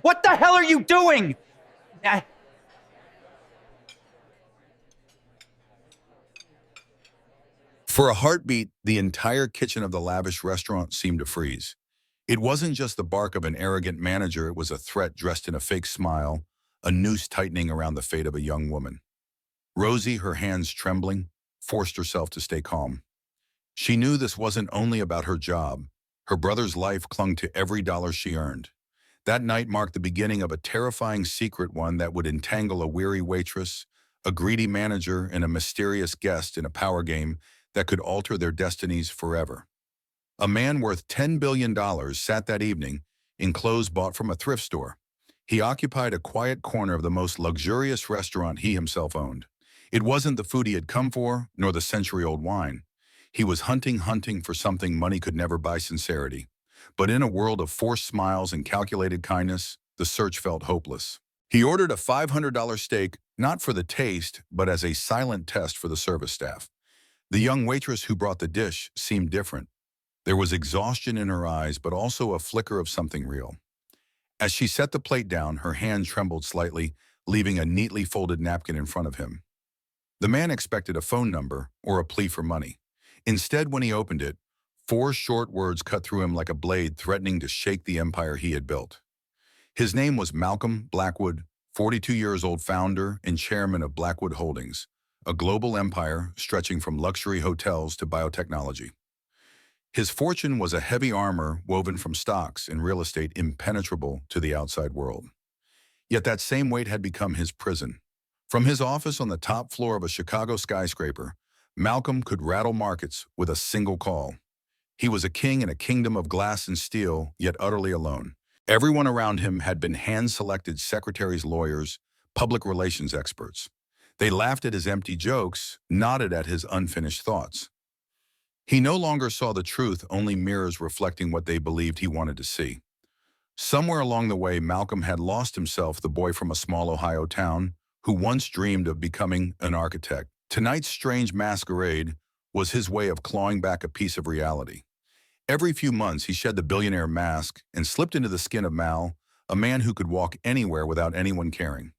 What the hell are you doing? For a heartbeat, the entire kitchen of the lavish restaurant seemed to freeze. It wasn't just the bark of an arrogant manager, it was a threat dressed in a fake smile, a noose tightening around the fate of a young woman. Rosie, her hands trembling, forced herself to stay calm. She knew this wasn't only about her job. Her brother's life clung to every dollar she earned. That night marked the beginning of a terrifying secret, one that would entangle a weary waitress, a greedy manager, and a mysterious guest in a power game that could alter their destinies forever. A man worth $10 billion sat that evening in clothes bought from a thrift store. He occupied a quiet corner of the most luxurious restaurant he himself owned. It wasn't the food he had come for, nor the century-old wine. He was hunting for something money could never buy: sincerity. But in a world of forced smiles and calculated kindness, the search felt hopeless. He ordered a $500 steak, not for the taste, but as a silent test for the service staff. The young waitress who brought the dish seemed different. There was exhaustion in her eyes, but also a flicker of something real. As she set the plate down, her hand trembled slightly, leaving a neatly folded napkin in front of him. The man expected a phone number or a plea for money. Instead, when he opened it, 4 short words cut through him like a blade, threatening to shake the empire he had built. His name was Malcolm Blackwood, 42 years old, founder and chairman of Blackwood Holdings, a global empire stretching from luxury hotels to biotechnology. His fortune was a heavy armor woven from stocks and real estate impenetrable to the outside world. Yet that same weight had become his prison. From his office on the top floor of a Chicago skyscraper, Malcolm could rattle markets with a single call. He was a king in a kingdom of glass and steel, yet utterly alone. Everyone around him had been hand-selected secretaries, lawyers, public relations experts. They laughed at his empty jokes, nodded at his unfinished thoughts. He no longer saw the truth, only mirrors reflecting what they believed he wanted to see. Somewhere along the way, Malcolm had lost himself, the boy from a small Ohio town who once dreamed of becoming an architect. Tonight's strange masquerade was his way of clawing back a piece of reality. Every few months, he shed the billionaire mask and slipped into the skin of Mal, a man who could walk anywhere without anyone caring.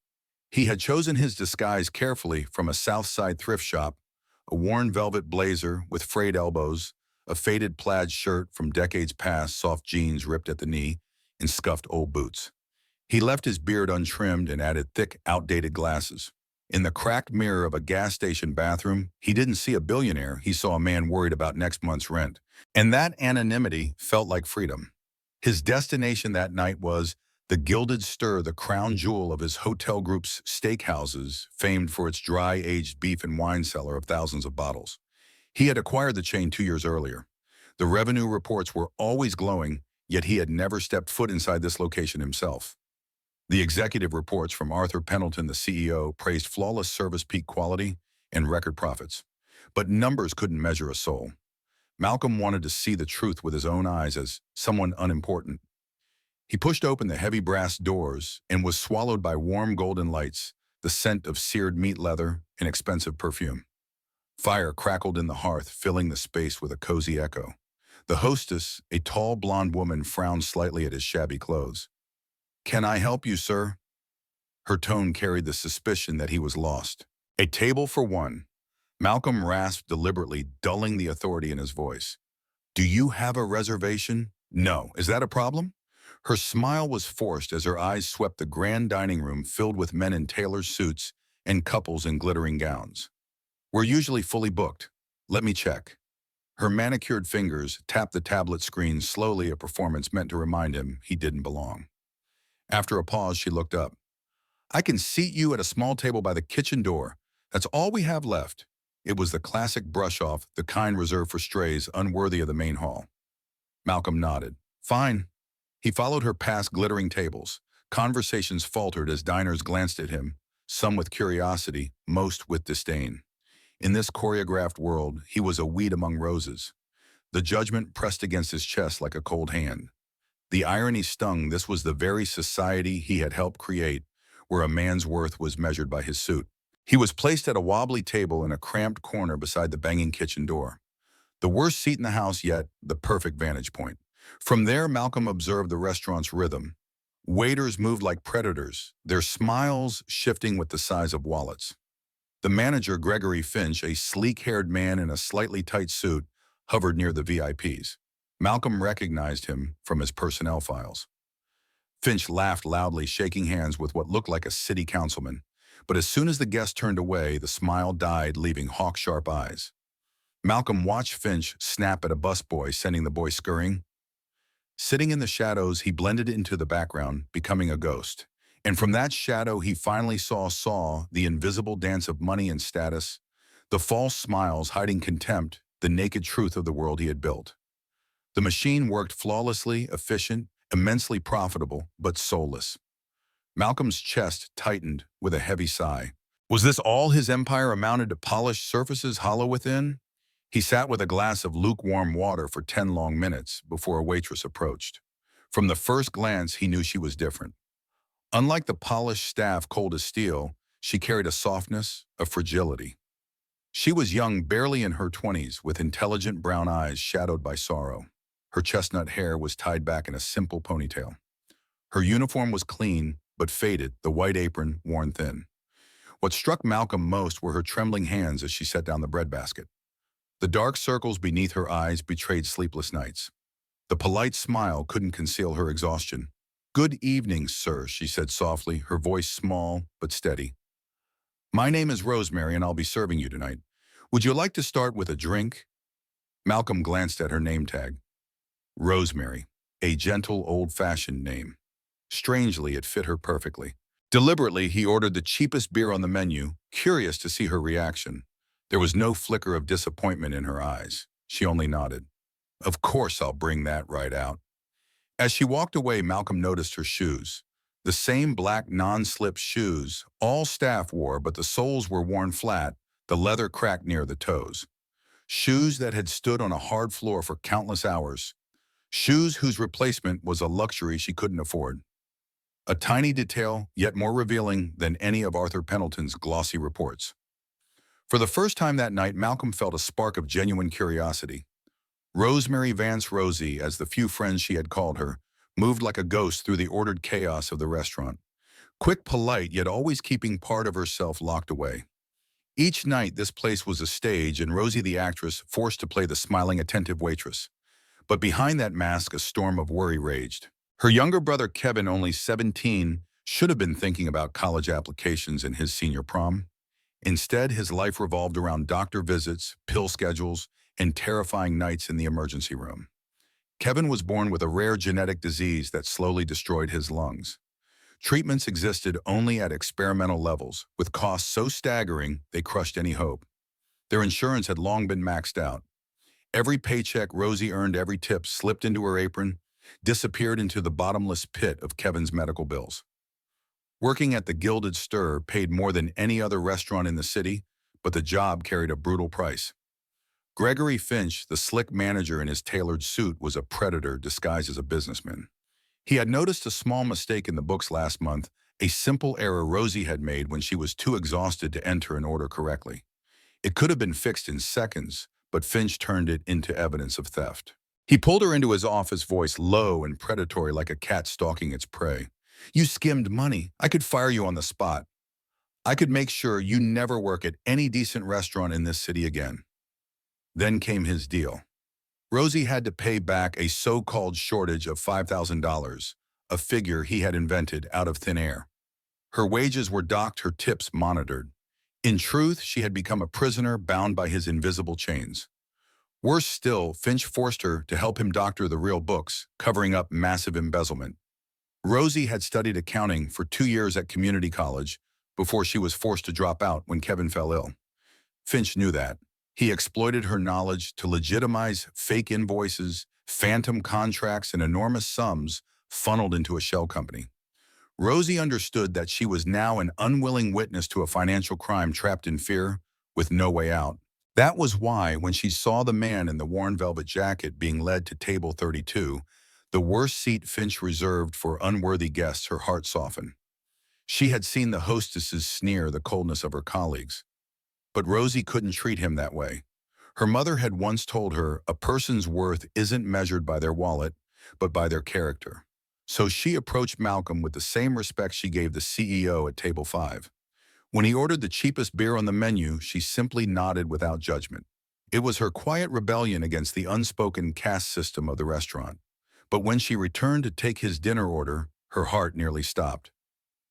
He had chosen his disguise carefully, from a South Side thrift shop, a worn velvet blazer with frayed elbows, a faded plaid shirt from decades past, soft jeans ripped at the knee, and scuffed old boots. He left his beard untrimmed and added thick, outdated glasses. In the cracked mirror of a gas station bathroom, he didn't see a billionaire, he saw a man worried about next month's rent. And that anonymity felt like freedom. His destination that night was the Gilded Stir, the crown jewel of his hotel group's steakhouses, famed for its dry-aged beef and wine cellar of thousands of bottles. He had acquired the chain 2 years earlier. The revenue reports were always glowing, yet he had never stepped foot inside this location himself. The executive reports from Arthur Pendleton, the CEO, praised flawless service, peak quality, and record profits. But numbers couldn't measure a soul. Malcolm wanted to see the truth with his own eyes as someone unimportant. He pushed open the heavy brass doors and was swallowed by warm golden lights, the scent of seared meat leather, and expensive perfume. Fire crackled in the hearth, filling the space with a cozy echo. The hostess, a tall blonde woman, frowned slightly at his shabby clothes. "Can I help you, sir?" Her tone carried the suspicion that he was lost. "A table for one," Malcolm rasped deliberately, dulling the authority in his voice. "Do you have a reservation?" "No. Is that a problem?" Her smile was forced as her eyes swept the grand dining room filled with men in tailor suits and couples in glittering gowns. "We're usually fully booked. Let me check." Her manicured fingers tapped the tablet screen slowly, a performance meant to remind him he didn't belong. After a pause, she looked up. "I can seat you at a small table by the kitchen door. That's all we have left." It was the classic brush-off, the kind reserved for strays unworthy of the main hall. Malcolm nodded. "Fine." He followed her past glittering tables. Conversations faltered as diners glanced at him, some with curiosity, most with disdain. In this choreographed world, he was a weed among roses. The judgment pressed against his chest like a cold hand. The irony stung. This was the very society he had helped create, where a man's worth was measured by his suit. He was placed at a wobbly table in a cramped corner beside the banging kitchen door. The worst seat in the house, yet the perfect vantage point. From there, Malcolm observed the restaurant's rhythm. Waiters moved like predators, their smiles shifting with the size of wallets. The manager, Gregory Finch, a sleek-haired man in a slightly tight suit, hovered near the VIPs. Malcolm recognized him from his personnel files. Finch laughed loudly, shaking hands with what looked like a city councilman. But as soon as the guest turned away, the smile died, leaving hawk-sharp eyes. Malcolm watched Finch snap at a busboy, sending the boy scurrying. Sitting in the shadows, he blended into the background, becoming a ghost. And from that shadow, he finally saw the invisible dance of money and status, the false smiles hiding contempt, the naked truth of the world he had built. The machine worked flawlessly, efficient, immensely profitable, but soulless. Malcolm's chest tightened with a heavy sigh. Was this all his empire amounted to, polished surfaces hollow within? He sat with a glass of lukewarm water for 10 long minutes before a waitress approached. From the first glance, he knew she was different. Unlike the polished staff cold as steel, she carried a softness, a fragility. She was young, barely in her 20s, with intelligent brown eyes shadowed by sorrow. Her chestnut hair was tied back in a simple ponytail. Her uniform was clean, but faded, the white apron worn thin. What struck Malcolm most were her trembling hands as she set down the breadbasket. The dark circles beneath her eyes betrayed sleepless nights. The polite smile couldn't conceal her exhaustion. "Good evening, sir," she said softly, her voice small but steady. "My name is Rosemary and I'll be serving you tonight. Would you like to start with a drink?" Malcolm glanced at her name tag. Rosemary, a gentle, old-fashioned name. Strangely, it fit her perfectly. Deliberately, he ordered the cheapest beer on the menu, curious to see her reaction. There was no flicker of disappointment in her eyes. She only nodded. "Of course I'll bring that right out." As she walked away, Malcolm noticed her shoes. The same black non-slip shoes all staff wore, but the soles were worn flat, the leather cracked near the toes. Shoes that had stood on a hard floor for countless hours. Shoes whose replacement was a luxury she couldn't afford. A tiny detail, yet more revealing than any of Arthur Pendleton's glossy reports. For the first time that night, Malcolm felt a spark of genuine curiosity. Rosemary Vance Rosie, as the few friends she had called her, moved like a ghost through the ordered chaos of the restaurant. Quick, polite, yet always keeping part of herself locked away. Each night, this place was a stage, and Rosie the actress forced to play the smiling, attentive waitress. But behind that mask, a storm of worry raged. Her younger brother Kevin, only 17, should have been thinking about college applications and his senior prom. Instead, his life revolved around doctor visits, pill schedules, and terrifying nights in the emergency room. Kevin was born with a rare genetic disease that slowly destroyed his lungs. Treatments existed only at experimental levels, with costs so staggering they crushed any hope. Their insurance had long been maxed out. Every paycheck Rosie earned, every tip slipped into her apron, disappeared into the bottomless pit of Kevin's medical bills. Working at the Gilded Stir paid more than any other restaurant in the city, but the job carried a brutal price. Gregory Finch, the slick manager in his tailored suit, was a predator disguised as a businessman. He had noticed a small mistake in the books last month, a simple error Rosie had made when she was too exhausted to enter an order correctly. It could have been fixed in seconds, but Finch turned it into evidence of theft. He pulled her into his office, voice low and predatory like a cat stalking its prey. "You skimmed money. I could fire you on the spot. I could make sure you never work at any decent restaurant in this city again." Then came his deal. Rosie had to pay back a so-called shortage of $5,000, a figure he had invented out of thin air. Her wages were docked, her tips monitored. In truth, she had become a prisoner bound by his invisible chains. Worse still, Finch forced her to help him doctor the real books, covering up massive embezzlement. Rosie had studied accounting for 2 years at community college before she was forced to drop out when Kevin fell ill. Finch knew that. He exploited her knowledge to legitimize fake invoices, phantom contracts, and enormous sums funneled into a shell company. Rosie understood that she was now an unwilling witness to a financial crime, trapped in fear, with no way out. That was why, when she saw the man in the worn velvet jacket being led to table 32, the worst seat Finch reserved for unworthy guests, her heart softened. She had seen the hostesses sneer the coldness of her colleagues. But Rosie couldn't treat him that way. Her mother had once told her a person's worth isn't measured by their wallet, but by their character. So she approached Malcolm with the same respect she gave the CEO at table 5. When he ordered the cheapest beer on the menu, she simply nodded without judgment. It was her quiet rebellion against the unspoken caste system of the restaurant. But when she returned to take his dinner order, her heart nearly stopped.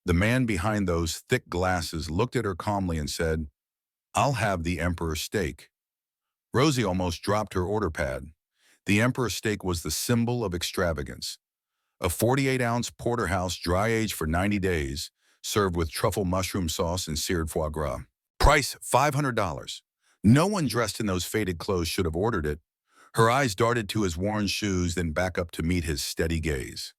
The man behind those thick glasses looked at her calmly and said, "I'll have the emperor steak." Rosie almost dropped her order pad. The emperor steak was the symbol of extravagance. A 48-ounce porterhouse dry-aged for 90 days, served with truffle mushroom sauce and seared foie gras. Price $500. No one dressed in those faded clothes should have ordered it. Her eyes darted to his worn shoes, then back up to meet his steady gaze.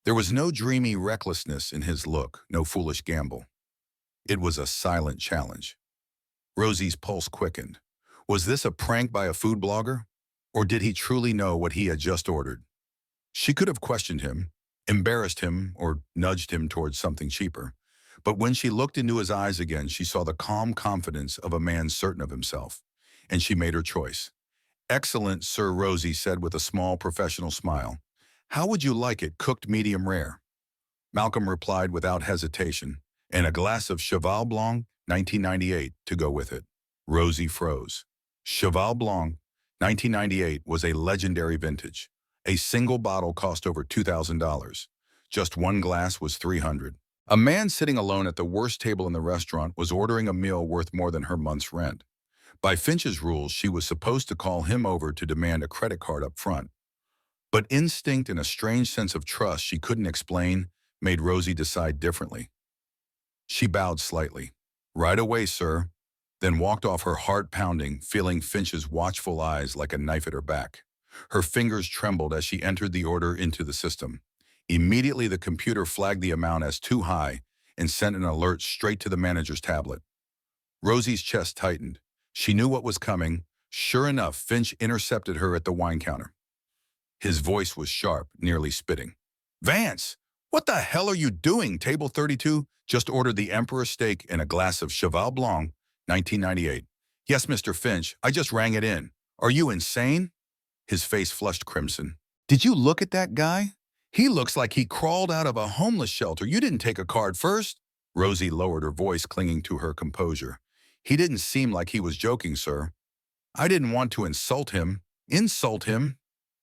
There was no dreamy recklessness in his look, no foolish gamble. It was a silent challenge. Rosie's pulse quickened. Was this a prank by a food blogger? Or did he truly know what he had just ordered? She could have questioned him, embarrassed him, or nudged him towards something cheaper. But when she looked into his eyes again, she saw the calm confidence of a man certain of himself. And she made her choice. "Excellent, Sir," Rosie said with a small professional smile. "How would you like it, cooked medium rare?" Malcolm replied without hesitation, "And a glass of Cheval Blanc, 1998, to go with it." Rosie froze. Cheval Blanc, 1998, was a legendary vintage. A single bottle cost over $2,000. Just one glass was $300. A man sitting alone at the worst table in the restaurant was ordering a meal worth more than her month's rent. By Finch's rules, she was supposed to call him over to demand a credit card up front. But instinct and a strange sense of trust she couldn't explain made Rosie decide differently. She bowed slightly. "Right away, sir," then walked off, her heart pounding, feeling Finch's watchful eyes like a knife at her back. Her fingers trembled as she entered the order into the system. Immediately, the computer flagged the amount as too high and sent an alert straight to the manager's tablet. Rosie's chest tightened. She knew what was coming. Sure enough, Finch intercepted her at the wine counter. His voice was sharp, nearly spitting. "Vance, what the hell are you doing? Table 32 just ordered the Emperor steak and a glass of Cheval Blanc, 1998. Yes, Mr. Finch, I just rang it in. Are you insane?" His face flushed crimson. "Did you look at that guy? He looks like he crawled out of a homeless shelter. You didn't take a card first?" Rosie lowered her voice, clinging to her composure. "He didn't seem like he was joking, sir. I didn't want to insult him." "Insult him?"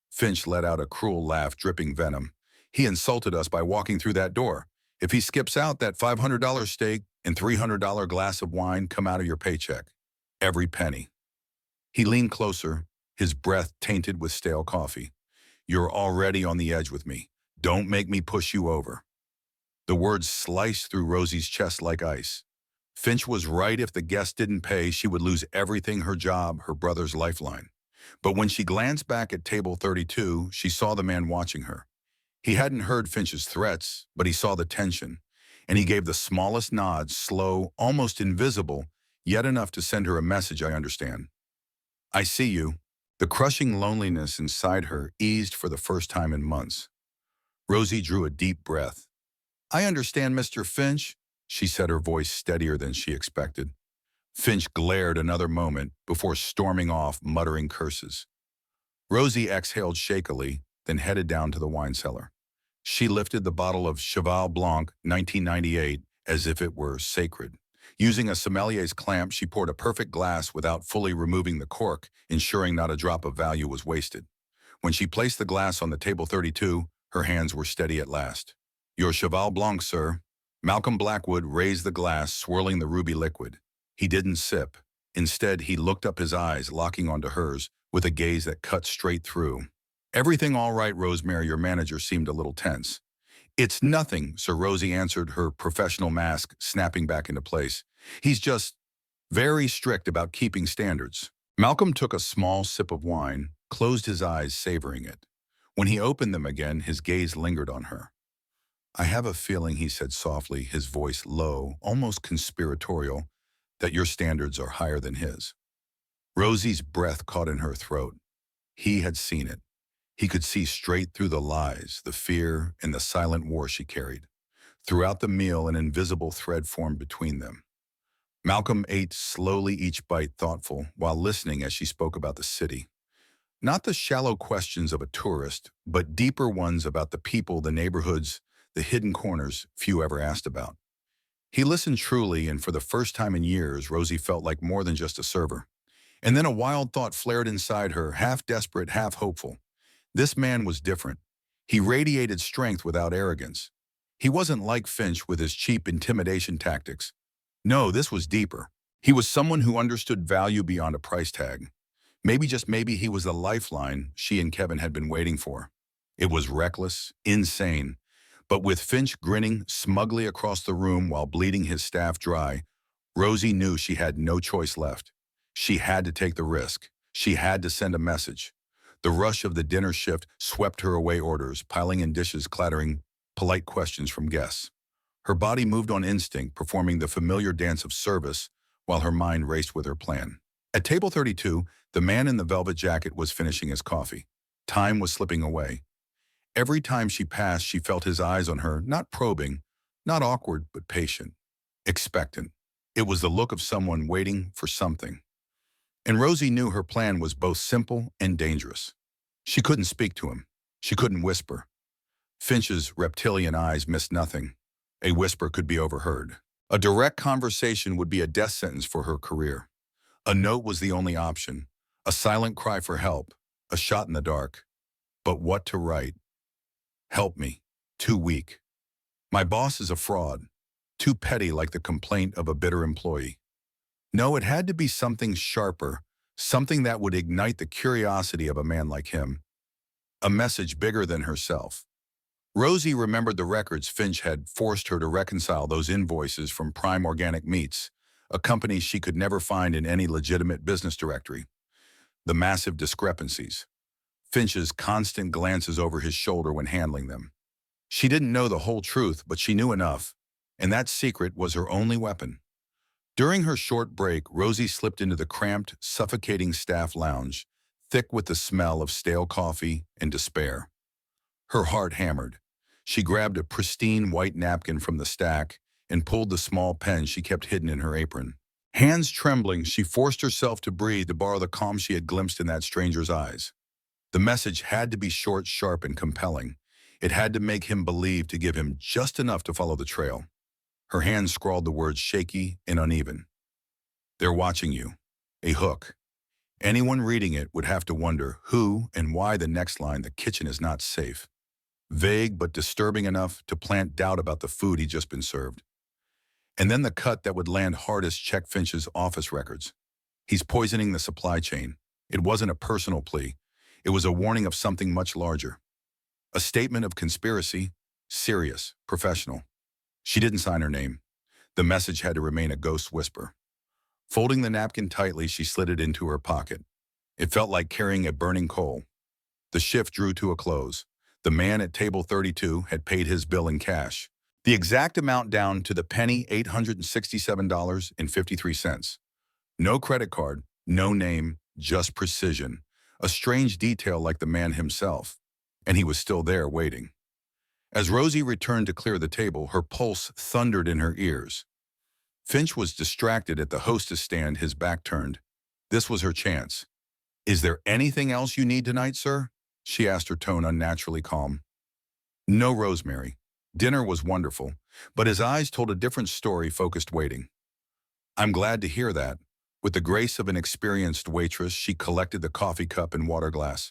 Finch let out a cruel laugh, dripping venom. "He insulted us by walking through that door. If he skips out, that $500 steak and $300 glass of wine come out of your paycheck. Every penny." He leaned closer, his breath tainted with stale coffee. "You're already on the edge with me. Don't make me push you over." The words sliced through Rosie's chest like ice. Finch was right. If the guest didn't pay, she would lose everything: her job, her brother's lifeline. But when she glanced back at table 32, she saw the man watching her. He hadn't heard Finch's threats, but he saw the tension, and he gave the smallest nod, slow, almost invisible, yet enough to send her a message: "I understand. I see you." The crushing loneliness inside her eased for the first time in months. Rosie drew a deep breath. "I understand, Mr. Finch," she said, her voice steadier than she expected. Finch glared another moment before storming off, muttering curses. Rosie exhaled shakily, then headed down to the wine cellar. She lifted the bottle of Cheval Blanc, 1998, as if it were sacred. Using a sommelier's clamp, she poured a perfect glass without fully removing the cork, ensuring not a drop of value was wasted. When she placed the glass on the table 32, her hands were steady at last. "Your Cheval Blanc, sir." Malcolm Blackwood raised the glass, swirling the ruby liquid. He didn't sip. Instead, he looked up, his eyes locking onto hers with a gaze that cut straight through. "Everything all right, Rosemary?" Your manager seemed a little tense. "It's nothing," Sir Rosie answered, her professional mask snapping back into place. "He's just very strict about keeping standards." Malcolm took a small sip of wine, closed his eyes, savoring it. When he opened them again, his gaze lingered on her. "I have a feeling," he said softly, his voice low, almost conspiratorial, "that your standards are higher than his." Rosie's breath caught in her throat. He had seen it. He could see straight through the lies, the fear, and the silent war she carried. Throughout the meal, an invisible thread formed between them. Malcolm ate slowly, each bite thoughtful, while listening as she spoke about the city. Not the shallow questions of a tourist, but deeper ones about the people, the neighborhoods, the hidden corners few ever asked about. He listened truly, and for the first time in years, Rosie felt like more than just a server. And then a wild thought flared inside her, half desperate, half hopeful. This man was different. He radiated strength without arrogance. He wasn't like Finch with his cheap intimidation tactics. No, this was deeper. He was someone who understood value beyond a price tag. Maybe, just maybe, he was the lifeline she and Kevin had been waiting for. It was reckless, insane. But with Finch grinning smugly across the room while bleeding his staff dry, Rosie knew she had no choice left. She had to take the risk. She had to send a message. The rush of the dinner shift swept her away, orders, piling in dishes, clattering, polite questions from guests. Her body moved on instinct, performing the familiar dance of service while her mind raced with her plan. At table 32, the man in the velvet jacket was finishing his coffee. Time was slipping away. Every time she passed, she felt his eyes on her, not probing, not awkward, but patient, expectant. It was the look of someone waiting for something. And Rosie knew her plan was both simple and dangerous. She couldn't speak to him. She couldn't whisper. Finch's reptilian eyes missed nothing. A whisper could be overheard. A direct conversation would be a death sentence for her career. A note was the only option. A silent cry for help. A shot in the dark. But what to write? Help me. Too weak. My boss is a fraud. Too petty, like the complaint of a bitter employee. No, it had to be something sharper, something that would ignite the curiosity of a man like him. A message bigger than herself. Rosie remembered the records Finch had forced her to reconcile, those invoices from Prime Organic Meats, a company she could never find in any legitimate business directory. The massive discrepancies. Finch's constant glances over his shoulder when handling them. She didn't know the whole truth, but she knew enough, and that secret was her only weapon. During her short break, Rosie slipped into the cramped, suffocating staff lounge, thick with the smell of stale coffee and despair. Her heart hammered. She grabbed a pristine white napkin from the stack and pulled the small pen she kept hidden in her apron. Hands trembling, she forced herself to breathe, to borrow the calm she had glimpsed in that stranger's eyes. The message had to be short, sharp, and compelling. It had to make him believe, to give him just enough to follow the trail. Her hand scrawled the words, shaky and uneven. They're watching you. A hook. Anyone reading it would have to wonder who and why. The next line, the kitchen is not safe. Vague but disturbing enough to plant doubt about the food he'd just been served. And then the cut that would land hardest, check Finch's office records. He's poisoning the supply chain. It wasn't a personal plea. It was a warning of something much larger. A statement of conspiracy, serious, professional. She didn't sign her name. The message had to remain a ghost whisper. Folding the napkin tightly, she slid it into her pocket. It felt like carrying a burning coal. The shift drew to a close. The man at table 32 had paid his bill in cash. The exact amount down to the penny, $867.53. No credit card, no name, just precision. A strange detail, like the man himself. And he was still there, waiting. As Rosie returned to clear the table, her pulse thundered in her ears. Finch was distracted at the hostess stand, his back turned. This was her chance. "Is there anything else you need tonight, sir?" she asked, her tone unnaturally calm. "No, Rosemary. Dinner was wonderful," but his eyes told a different story, focused, waiting. "I'm glad to hear that." With the grace of an experienced waitress, she collected the coffee cup and water glass.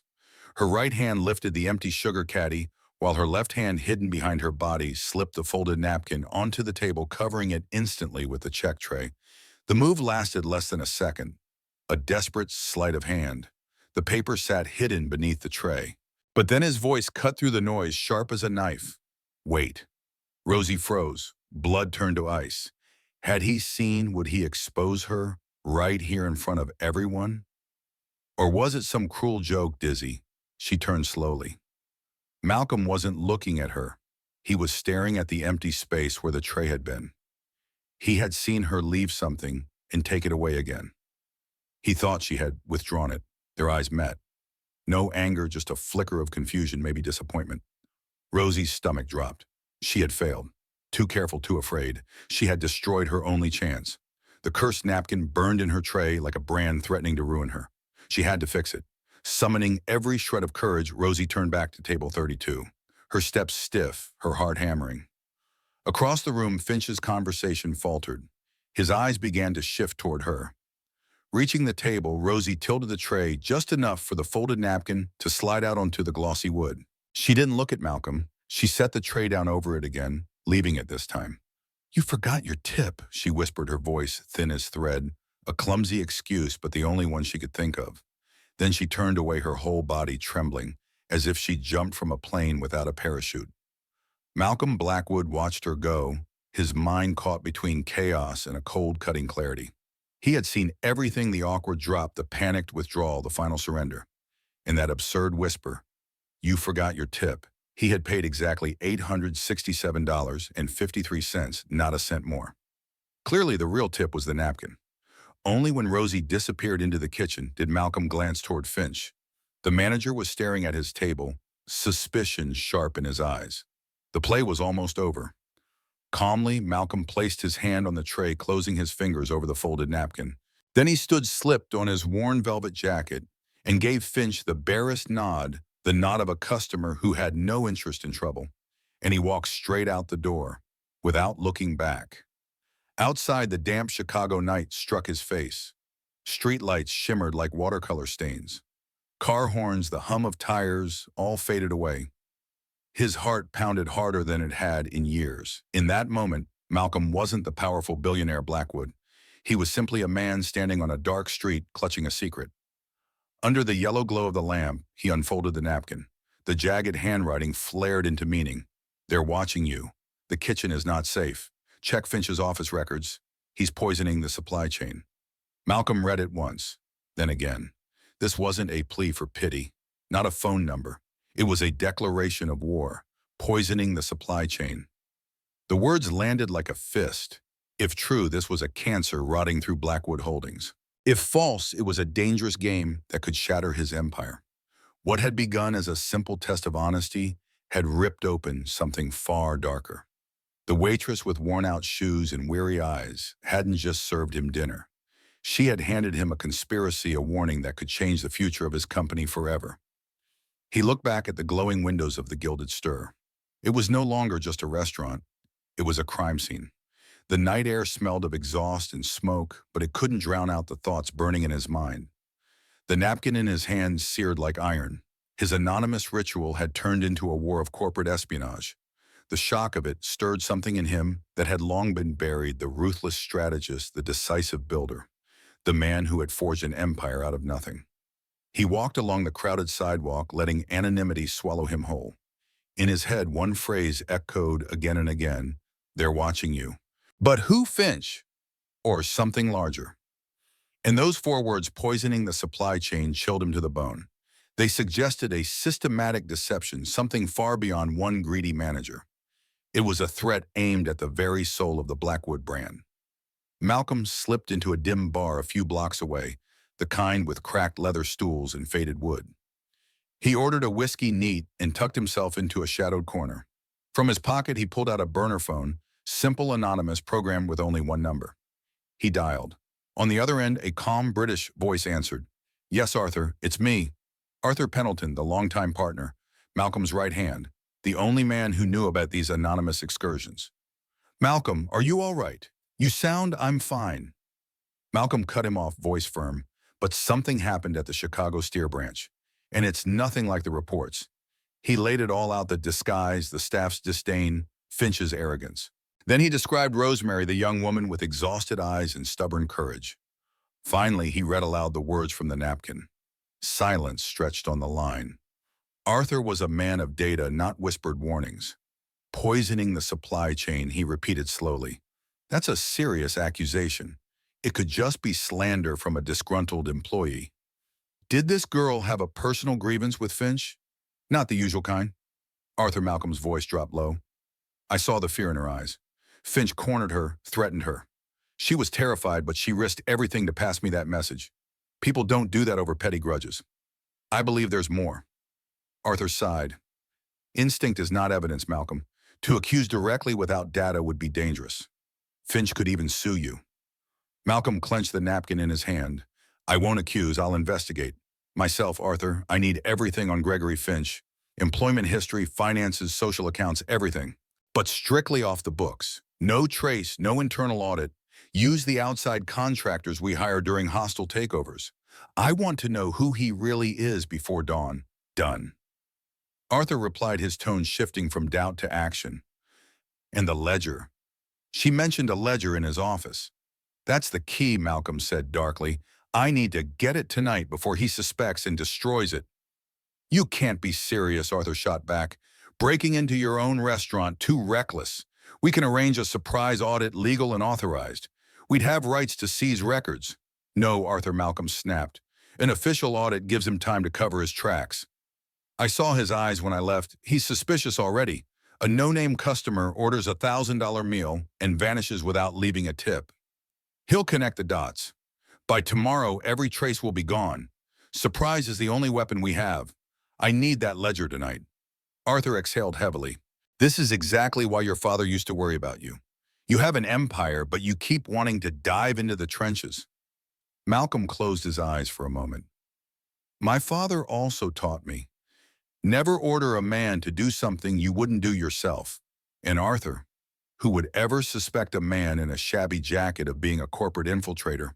Her right hand lifted the empty sugar caddy, while her left hand, hidden behind her body, slipped the folded napkin onto the table, covering it instantly with the check tray. The move lasted less than a second. A desperate sleight of hand. The paper sat hidden beneath the tray. But then his voice cut through the noise, sharp as a knife. "Wait." Rosie froze. Blood turned to ice. Had he seen? Would he expose her, right here in front of everyone? Or was it some cruel joke? Dizzy, she turned slowly. Malcolm wasn't looking at her. He was staring at the empty space where the tray had been. He had seen her leave something and take it away again. He thought she had withdrawn it. Their eyes met. No anger, just a flicker of confusion, maybe disappointment. Rosie's stomach dropped. She had failed. Too careful, too afraid. She had destroyed her only chance. The cursed napkin burned in her tray like a brand threatening to ruin her. She had to fix it. Summoning every shred of courage, Rosie turned back to table 32, her steps stiff, her heart hammering. Across the room, Finch's conversation faltered. His eyes began to shift toward her. Reaching the table, Rosie tilted the tray just enough for the folded napkin to slide out onto the glossy wood. She didn't look at Malcolm. She set the tray down over it again, leaving it this time. "You forgot your tip," she whispered, her voice thin as thread, a clumsy excuse but the only one she could think of. Then she turned away, her whole body trembling, as if she jumped from a plane without a parachute. Malcolm Blackwood watched her go, his mind caught between chaos and a cold-cutting clarity. He had seen everything: the awkward drop, the panicked withdrawal, the final surrender. In that absurd whisper, "You forgot your tip," he had paid exactly $867.53, not a cent more. Clearly, the real tip was the napkin. Only when Rosie disappeared into the kitchen did Malcolm glance toward Finch. The manager was staring at his table, suspicion sharp in his eyes. The play was almost over. Calmly, Malcolm placed his hand on the tray, closing his fingers over the folded napkin. Then he stood slipped on his worn velvet jacket and gave Finch the barest nod, the nod of a customer who had no interest in trouble. And he walked straight out the door, without looking back. Outside, the damp Chicago night struck his face. Streetlights shimmered like watercolor stains. Car horns, the hum of tires, all faded away. His heart pounded harder than it had in years. In that moment, Malcolm wasn't the powerful billionaire Blackwood. He was simply a man standing on a dark street clutching a secret. Under the yellow glow of the lamp, he unfolded the napkin. The jagged handwriting flared into meaning. "They're watching you. The kitchen is not safe. Check Finch's office records. He's poisoning the supply chain." Malcolm read it once, then again. This wasn't a plea for pity, not a phone number. It was a declaration of war, poisoning the supply chain. The words landed like a fist. If true, this was a cancer rotting through Blackwood Holdings. If false, it was a dangerous game that could shatter his empire. What had begun as a simple test of honesty had ripped open something far darker. The waitress with worn-out shoes and weary eyes hadn't just served him dinner. She had handed him a conspiracy, a warning that could change the future of his company forever. He looked back at the glowing windows of the Gilded Stir. It was no longer just a restaurant. It was a crime scene. The night air smelled of exhaust and smoke, but it couldn't drown out the thoughts burning in his mind. The napkin in his hand seared like iron. His anonymous ritual had turned into a war of corporate espionage. The shock of it stirred something in him that had long been buried: the ruthless strategist, the decisive builder, the man who had forged an empire out of nothing. He walked along the crowded sidewalk, letting anonymity swallow him whole. In his head, one phrase echoed again and again: "They're watching you." But who? Finch? Or something larger? And those four words, poisoning the supply chain, chilled him to the bone. They suggested a systematic deception, something far beyond one greedy manager. It was a threat aimed at the very soul of the Blackwood brand. Malcolm slipped into a dim bar a few blocks away, the kind with cracked leather stools and faded wood. He ordered a whiskey neat and tucked himself into a shadowed corner. From his pocket, he pulled out a burner phone, simple, anonymous, programmed with only one number. He dialed. On the other end, a calm British voice answered. "Yes, Arthur, it's me." Arthur Pendleton, the longtime partner, Malcolm's right hand, the only man who knew about these anonymous excursions. "Malcolm, are you all right? You sound..." "I'm fine." Malcolm cut him off, voice firm. But something happened at the Chicago Steer branch, and it's nothing like the reports. He laid it all out: the disguise, the staff's disdain, Finch's arrogance. Then he described Rosemary, the young woman with exhausted eyes and stubborn courage. Finally, he read aloud the words from the napkin. Silence stretched on the line. Arthur was a man of data, not whispered warnings. "Poisoning the supply chain," he repeated slowly. "That's a serious accusation. It could just be slander from a disgruntled employee." Did this girl have a personal grievance with Finch? Not the usual kind. Arthur Malcolm's voice dropped low. I saw the fear in her eyes. Finch cornered her, threatened her. She was terrified, but she risked everything to pass me that message. People don't do that over petty grudges. I believe there's more. Arthur sighed. Instinct is not evidence, Malcolm. To accuse directly without data would be dangerous. Finch could even sue you. Malcolm clenched the napkin in his hand. I won't accuse, I'll investigate. Myself, Arthur, I need everything on Gregory Finch. Employment history, finances, social accounts, everything. But strictly off the books. No trace, no internal audit. Use the outside contractors we hire during hostile takeovers. I want to know who he really is before dawn. Done. Arthur replied, his tone shifting from doubt to action. And the ledger. She mentioned a ledger in his office. That's the key, Malcolm said darkly. I need to get it tonight before he suspects and destroys it. You can't be serious, Arthur shot back. Breaking into your own restaurant, too reckless. We can arrange a surprise audit, legal and authorized. We'd have rights to seize records. No, Arthur, Malcolm snapped. An official audit gives him time to cover his tracks. I saw his eyes when I left. He's suspicious already. A no-name customer orders a $1,000 meal and vanishes without leaving a tip. He'll connect the dots. By tomorrow, every trace will be gone. Surprise is the only weapon we have. I need that ledger tonight. Arthur exhaled heavily. This is exactly why your father used to worry about you. You have an empire, but you keep wanting to dive into the trenches. Malcolm closed his eyes for a moment. My father also taught me, never order a man to do something you wouldn't do yourself. And Arthur, who would ever suspect a man in a shabby jacket of being a corporate infiltrator?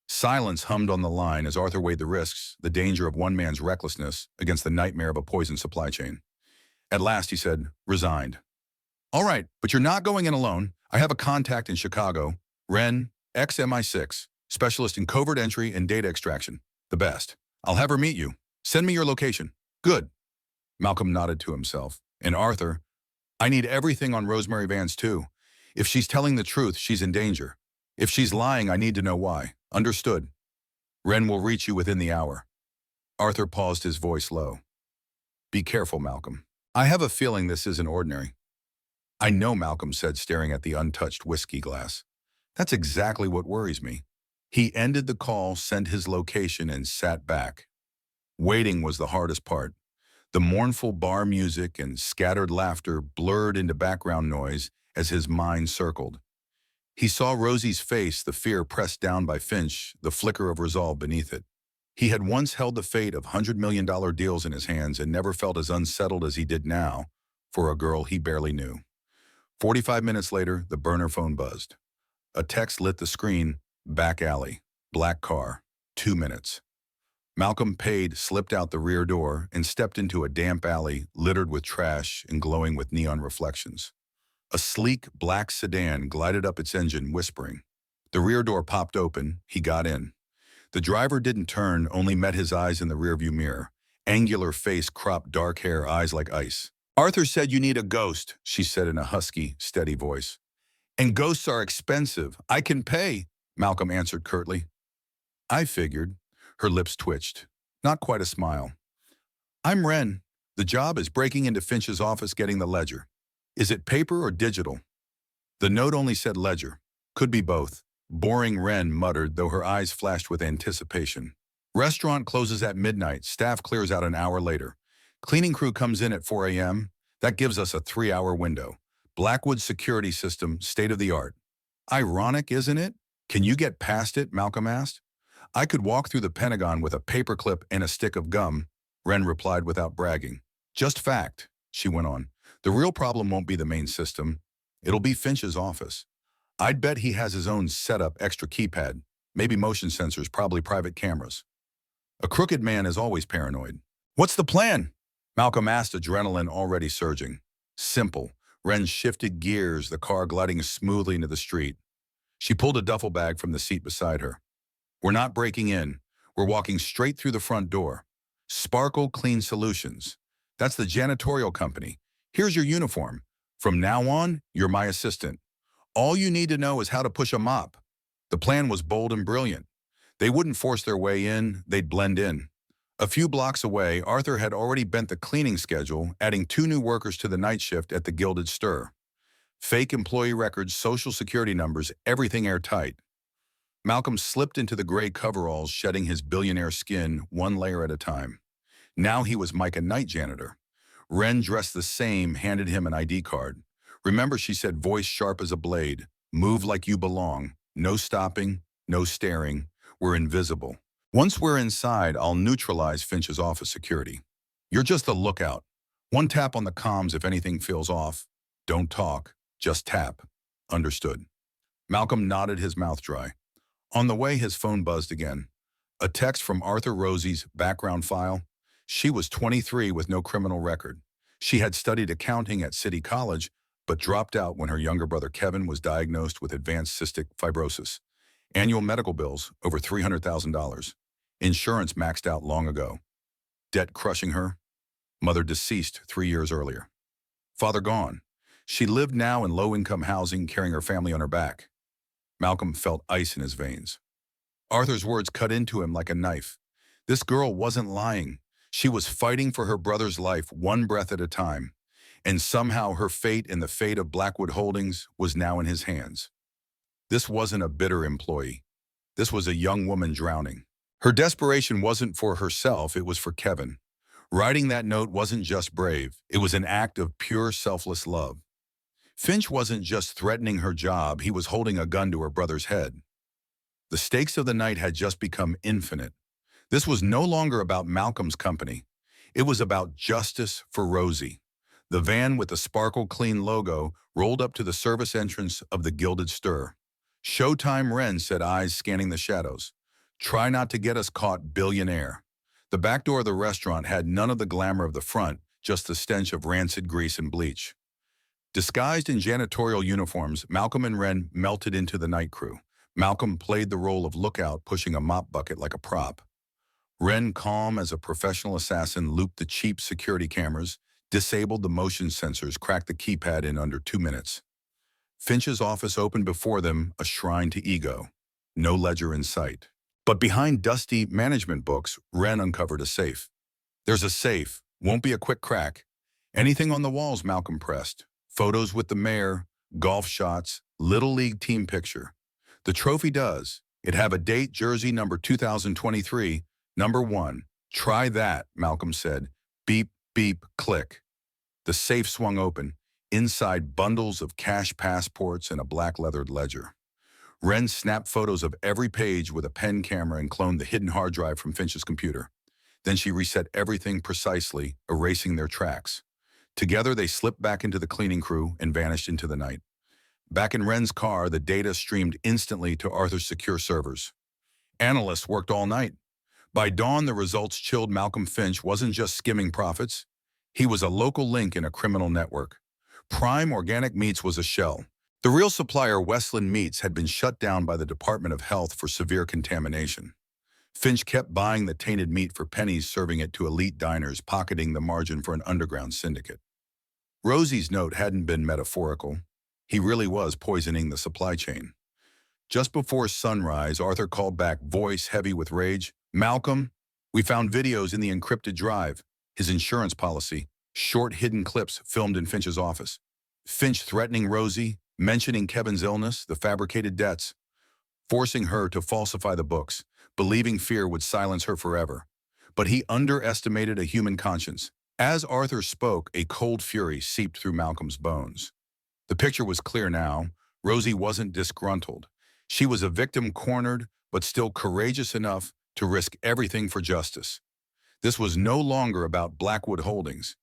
Silence hummed on the line as Arthur weighed the risks, the danger of one man's recklessness against the nightmare of a poison supply chain. At last, he said, resigned. All right, but you're not going in alone. I have a contact in Chicago, Ren, ex-MI6, specialist in covert entry and data extraction. The best. I'll have her meet you. Send me your location. Good. Malcolm nodded to himself. And Arthur, I need everything on Rosemary Vance too. If she's telling the truth, she's in danger. If she's lying, I need to know why. Understood. Ren will reach you within the hour. Arthur paused, his voice low. Be careful, Malcolm. I have a feeling this isn't ordinary. I know, Malcolm said, staring at the untouched whiskey glass. That's exactly what worries me. He ended the call, sent his location, and sat back. Waiting was the hardest part. The mournful bar music and scattered laughter blurred into background noise as his mind circled. He saw Rosie's face, the fear pressed down by Finch, the flicker of resolve beneath it. He had once held the fate of $100 million deals in his hands and never felt as unsettled as he did now for a girl he barely knew. 45 minutes later, the burner phone buzzed. A text lit the screen, back alley, black car, 2 minutes. Malcolm paid, slipped out the rear door, and stepped into a damp alley littered with trash and glowing with neon reflections. A sleek, black sedan glided up its engine, whispering. The rear door popped open. He got in. The driver didn't turn, only met his eyes in the rearview mirror. Angular face, cropped dark hair, eyes like ice. Arthur said you need a ghost, she said in a husky, steady voice. And ghosts are expensive. I can pay, Malcolm answered curtly. I figured. Her lips twitched. Not quite a smile. I'm Ren. The job is breaking into Finch's office, getting the ledger. Is it paper or digital? The note only said ledger. Could be both. Boring, Ren muttered, though her eyes flashed with anticipation. Restaurant closes at midnight. Staff clears out an hour later. Cleaning crew comes in at 4 a.m. That gives us a 3-hour window. Blackwood security system, state-of-the-art. Ironic, isn't it? Can you get past it? Malcolm asked. I could walk through the Pentagon with a paperclip and a stick of gum, Ren replied without bragging. Just fact, she went on. The real problem won't be the main system. It'll be Finch's office. I'd bet he has his own setup, extra keypad, maybe motion sensors, probably private cameras. A crooked man is always paranoid. What's the plan? Malcolm asked, adrenaline already surging. Simple. Ren shifted gears, the car gliding smoothly into the street. She pulled a duffel bag from the seat beside her. We're not breaking in. We're walking straight through the front door. Sparkle Clean Solutions. That's the janitorial company. Here's your uniform. From now on, you're my assistant. All you need to know is how to push a mop. The plan was bold and brilliant. They wouldn't force their way in, they'd blend in. A few blocks away, Arthur had already bent the cleaning schedule, adding 2 new workers to the night shift at the Gilded Stir. Fake employee records, social security numbers, everything airtight. Malcolm slipped into the gray coveralls, shedding his billionaire skin 1 layer at a time. Now he was Micah night janitor. Ren, dressed the same, handed him an ID card. Remember, she said, voice sharp as a blade. Move like you belong. No stopping, no staring. We're invisible. Once we're inside, I'll neutralize Finch's office security. You're just the lookout. One tap on the comms if anything feels off. Don't talk, just tap. Understood. Malcolm nodded, his mouth dry. On the way, his phone buzzed again. A text from Rosie's background file. She was 23 with no criminal record. She had studied accounting at City College, but dropped out when her younger brother Kevin was diagnosed with advanced cystic fibrosis. Annual medical bills, over $300,000. Insurance maxed out long ago. Debt crushing her. Mother deceased 3 years earlier. Father gone. She lived now in low-income housing, carrying her family on her back. Malcolm felt ice in his veins. Arthur's words cut into him like a knife. This girl wasn't lying. She was fighting for her brother's life one breath at a time. And somehow her fate and the fate of Blackwood Holdings was now in his hands. This wasn't a bitter employee. This was a young woman drowning. Her desperation wasn't for herself, it was for Kevin. Writing that note wasn't just brave, it was an act of pure selfless love. Finch wasn't just threatening her job, he was holding a gun to her brother's head. The stakes of the night had just become infinite. This was no longer about Malcolm's company. It was about justice for Rosie. The van with the sparkle-clean logo rolled up to the service entrance of the Gilded Stir. "Showtime, Wren," said, eyes scanning the shadows. "Try not to get us caught, billionaire." The back door of the restaurant had none of the glamour of the front, just the stench of rancid grease and bleach. Disguised in janitorial uniforms, Malcolm and Wren melted into the night crew. Malcolm played the role of lookout, pushing a mop bucket like a prop. Wren, calm as a professional assassin, looped the cheap security cameras, disabled the motion sensors, cracked the keypad in under 2 minutes. Finch's office opened before them, a shrine to ego. No ledger in sight. But behind dusty management books, Wren uncovered a safe. "There's a safe. Won't be a quick crack." "Anything on the walls?" Malcolm pressed. "Photos with the mayor, golf shots, Little League team picture." "The trophy does. It have a date, jersey number 2023, number 1. "Try that," Malcolm said. Beep, beep, click. The safe swung open. Inside, bundles of cash passports and a black leathered ledger. Wren snapped photos of every page with a pen camera and cloned the hidden hard drive from Finch's computer. Then she reset everything precisely, erasing their tracks. Together, they slipped back into the cleaning crew and vanished into the night. Back in Wren's car, the data streamed instantly to Arthur's secure servers. Analysts worked all night. By dawn, the results chilled. Malcolm Finch wasn't just skimming profits. He was a local link in a criminal network. Prime Organic Meats was a shell. The real supplier, Westland Meats, had been shut down by the Department of Health for severe contamination. Finch kept buying the tainted meat for pennies, serving it to elite diners, pocketing the margin for an underground syndicate. Rosie's note hadn't been metaphorical. He really was poisoning the supply chain. Just before sunrise, Arthur called back, voice heavy with rage. "Malcolm, we found videos in the encrypted drive. His insurance policy, short hidden clips filmed in Finch's office. Finch threatening Rosie, mentioning Kevin's illness, the fabricated debts, forcing her to falsify the books, believing fear would silence her forever. But he underestimated a human conscience." As Arthur spoke, a cold fury seeped through Malcolm's bones. The picture was clear now. Rosie wasn't disgruntled. She was a victim cornered, but still courageous enough to risk everything for justice. This was no longer about Blackwood Holdings.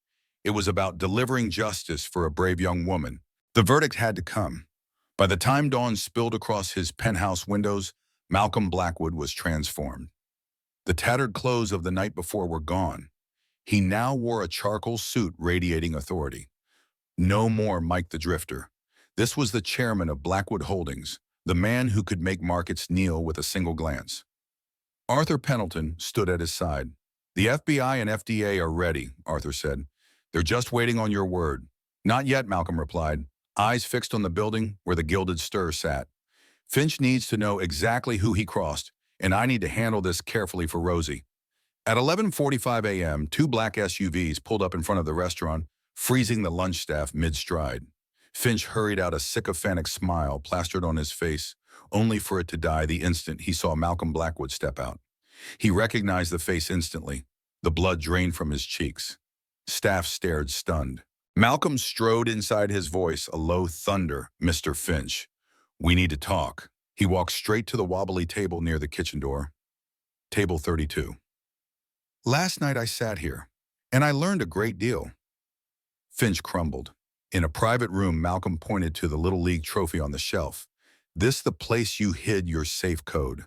It was about delivering justice for a brave young woman. The verdict had to come. By the time dawn spilled across his penthouse windows, Malcolm Blackwood was transformed. The tattered clothes of the night before were gone. He now wore a charcoal suit radiating authority. No more Mike the Drifter. This was the chairman of Blackwood Holdings, the man who could make markets kneel with a single glance. Arthur Pendleton stood at his side. "The FBI and FDA are ready," Arthur said. "They're just waiting on your word." "Not yet," Malcolm replied, eyes fixed on the building where the Gilded Stir sat. "Finch needs to know exactly who he crossed, and I need to handle this carefully for Rosie." At 11:45 a.m., 2 black SUVs pulled up in front of the restaurant, freezing the lunch staff mid-stride. Finch hurried out, a sycophantic smile plastered on his face, only for it to die the instant he saw Malcolm Blackwood step out. He recognized the face instantly. The blood drained from his cheeks. Staff stared, stunned. Malcolm strode inside, his voice a low thunder. "Mr. Finch, we need to talk." He walked straight to the wobbly table near the kitchen door. Table 32. Last night I sat here, and I learned a great deal. Finch crumbled. In a private room, Malcolm pointed to the Little League trophy on the shelf. This the place you hid your safe code.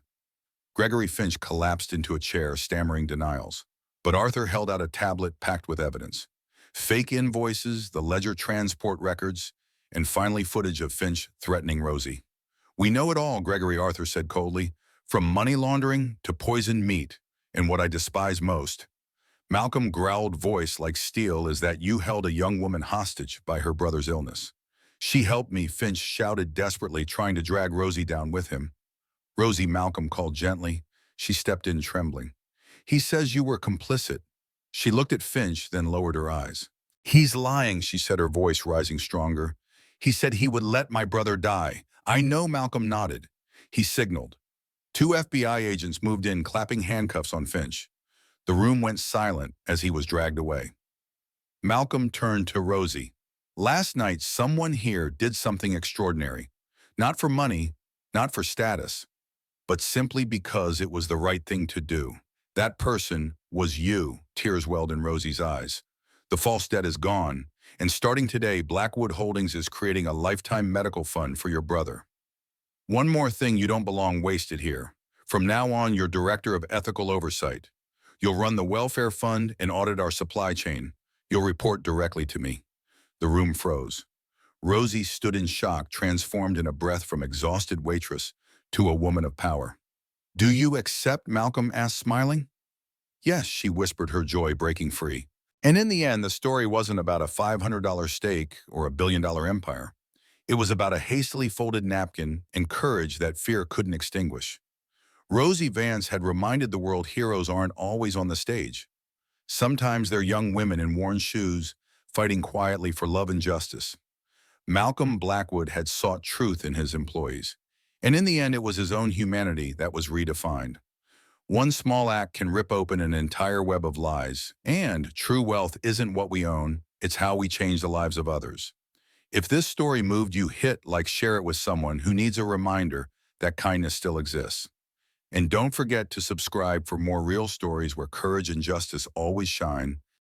Gregory Finch collapsed into a chair, stammering denials. But Arthur held out a tablet packed with evidence. Fake invoices, the ledger transport records, and finally footage of Finch threatening Rosie. We know it all, Gregory Arthur said coldly, from money laundering to poisoned meat, and what I despise most. Malcolm growled voice like steel is that you held a young woman hostage by her brother's illness. She helped me, Finch shouted desperately, trying to drag Rosie down with him. Rosie, Malcolm called gently. She stepped in trembling. He says you were complicit. She looked at Finch, then lowered her eyes. He's lying, she said, her voice rising stronger. He said he would let my brother die. I know, Malcolm nodded. He signaled. 2 FBI agents moved in, clapping handcuffs on Finch. The room went silent as he was dragged away. Malcolm turned to Rosie. Last night, someone here did something extraordinary. Not for money, not for status, but simply because it was the right thing to do. That person was you, tears welled in Rosie's eyes. The false debt is gone, and starting today, Blackwood Holdings is creating a lifetime medical fund for your brother. One more thing, you don't belong wasted here. From now on, you're Director of Ethical Oversight. You'll run the welfare fund and audit our supply chain. You'll report directly to me. The room froze. Rosie stood in shock, transformed in a breath from exhausted waitress to a woman of power. Do you accept? Malcolm asked, smiling. Yes, she whispered, her joy breaking free. And in the end, the story wasn't about a $500 steak or a billion-dollar empire. It was about a hastily folded napkin and courage that fear couldn't extinguish. Rosie Vance had reminded the world heroes aren't always on the stage. Sometimes they're young women in worn shoes, fighting quietly for love and justice. Malcolm Blackwood had sought truth in his employees, and in the end it was his own humanity that was redefined. One small act can rip open an entire web of lies, and true wealth isn't what we own, it's how we change the lives of others. If this story moved you, hit like, share it with someone who needs a reminder that kindness still exists. And don't forget to subscribe for more real stories where courage and justice always shine.